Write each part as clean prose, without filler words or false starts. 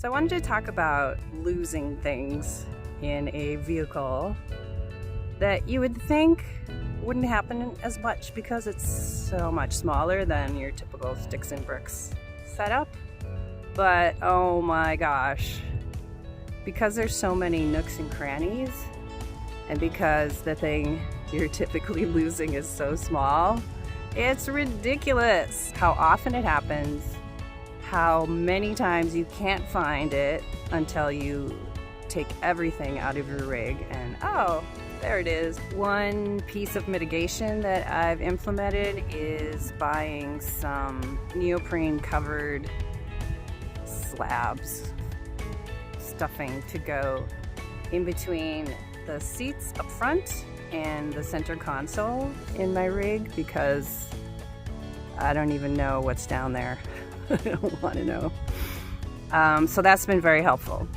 So I wanted to talk about losing things in a vehicle that you would think wouldn't happen as much because it's so much smaller than your typical sticks and bricks setup. But oh my gosh, because there's so many nooks and crannies, and because the thing you're typically losing is so small, it's ridiculous how often it happens, how many times you can't find it until you take everything out of your rig and oh, there it is. One piece of mitigation that I've implemented is buying some neoprene covered slabs, stuffing to go in between the seats up front and the center console in my rig, because I don't even know what's down there. I don't want to know. So that's been very helpful.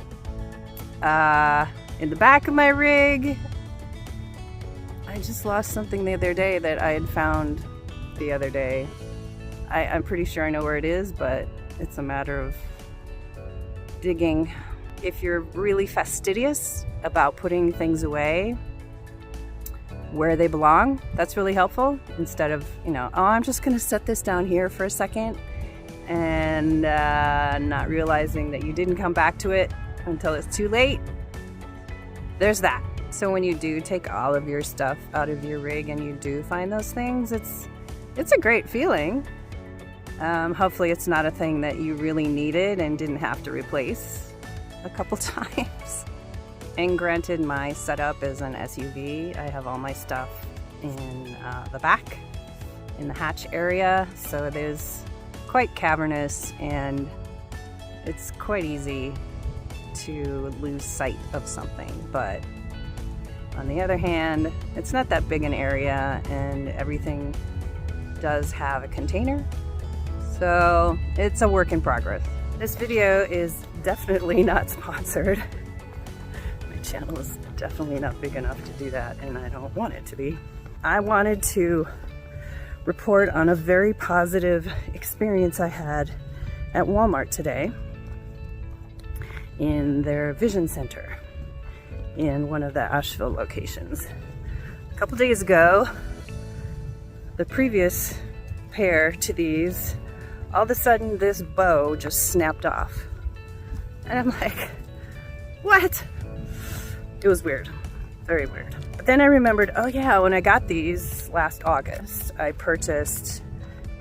In the back of my rig, I just lost something the other day that I had found the other day. I'm pretty sure I know where it is, but it's a matter of digging. If you're really fastidious about putting things away where they belong, that's really helpful. Instead of, oh, I'm just going to set this down here for a second and not realizing that you didn't come back to it until it's too late. There's that. So when you do take all of your stuff out of your rig and you do find those things, it's a great feeling. Hopefully it's not a thing that you really needed and didn't have to replace a couple times. And granted, my setup is an SUV. I have all my stuff in the back, in the hatch area, so it is quite cavernous and it's quite easy to lose sight of something. But on the other hand, it's not that big an area and everything does have a container. So it's a work in progress. This video is definitely not sponsored. My channel is definitely not big enough to do that, and I don't want it to be. I wanted to report on a very positive experience I had at Walmart today in their Vision Center in one of the Asheville locations. A couple days ago, the previous pair to these, all of a sudden this bow just snapped off. And I'm like, what? It was weird, very weird. But then I remembered, oh yeah, when I got these last August, I purchased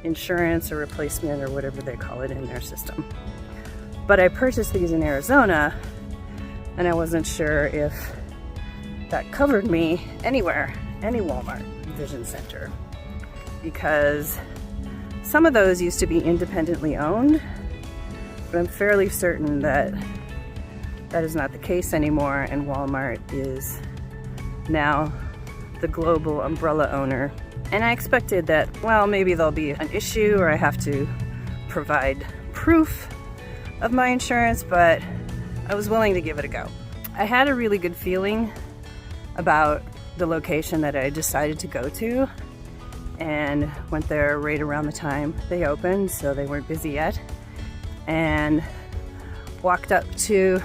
insurance or replacement or whatever they call it in their system. But I purchased these in Arizona and I wasn't sure if that covered me anywhere, any Walmart Vision Center, because some of those used to be independently owned, but I'm fairly certain that that is not the case anymore, and Walmart is now the global umbrella owner. And I expected that, well, maybe there'll be an issue or I have to provide proof of my insurance, but I was willing to give it a go. I had a really good feeling about the location that I decided to go to, and went there right around the time they opened, so they weren't busy yet, and walked up to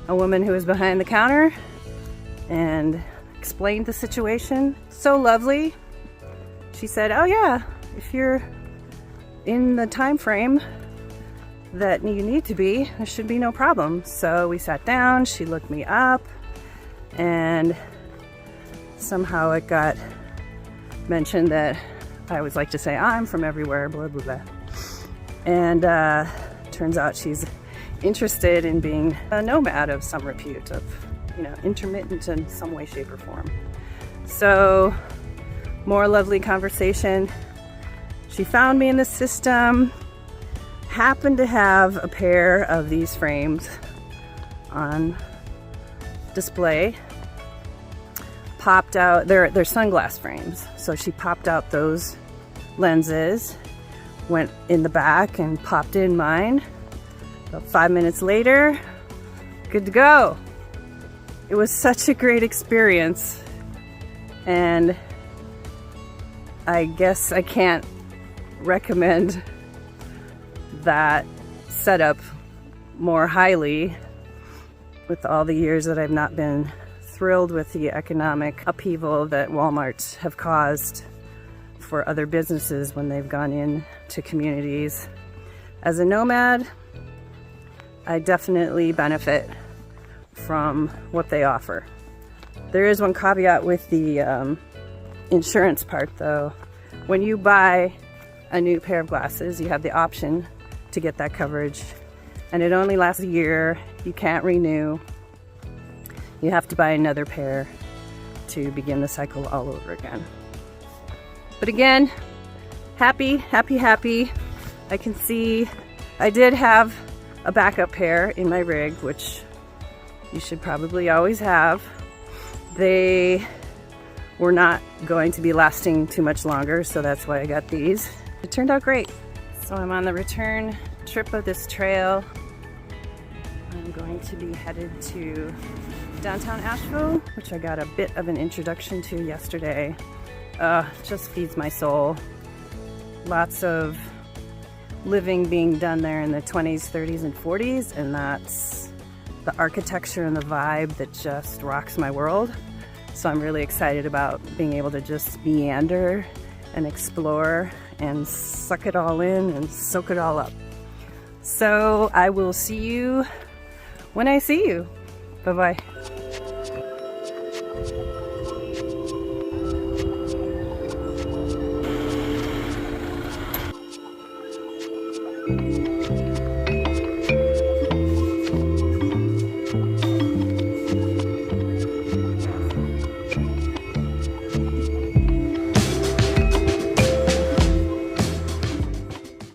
a woman who was behind the counter and explained the situation. So lovely. She said, oh yeah, if you're in the time frame that you need to be, there should be no problem. So we sat down, she looked me up, and somehow it got mentioned that I always like to say I'm from everywhere, blah blah blah. And turns out she's interested in being a nomad of some repute, of intermittent in some way, shape, or form. So more lovely conversation. She found me in the system, happened to have a pair of these frames on display, popped out, they're sunglass frames, so she popped out those lenses, went in the back and popped in mine. About 5 minutes later, good to go. It was such a great experience, and I guess I can't recommend that setup more highly with all the years that I've not been thrilled with the economic upheaval that Walmarts have caused for other businesses when they've gone into communities. As a nomad, I definitely benefit from what they offer. There is one caveat with the insurance part though. When you buy a new pair of glasses, you have the option to get that coverage, and it only lasts a year. You can't renew. You have to buy another pair to begin the cycle all over again. But again, happy. I can see I did have a backup pair in my rig, which you should probably always have. They were not going to be lasting too much longer, so that's why I got these. It turned out great. So I'm on the return trip of this trail. I'm going to be headed to downtown Asheville, which I got a bit of an introduction to yesterday. Just feeds my soul. Lots of living being done there in the 20s, 30s, and 40s, and that's the architecture and the vibe that just rocks my world. So I'm really excited about being able to just meander and explore and suck it all in and soak it all up. So I will see you when I see you. Bye-bye.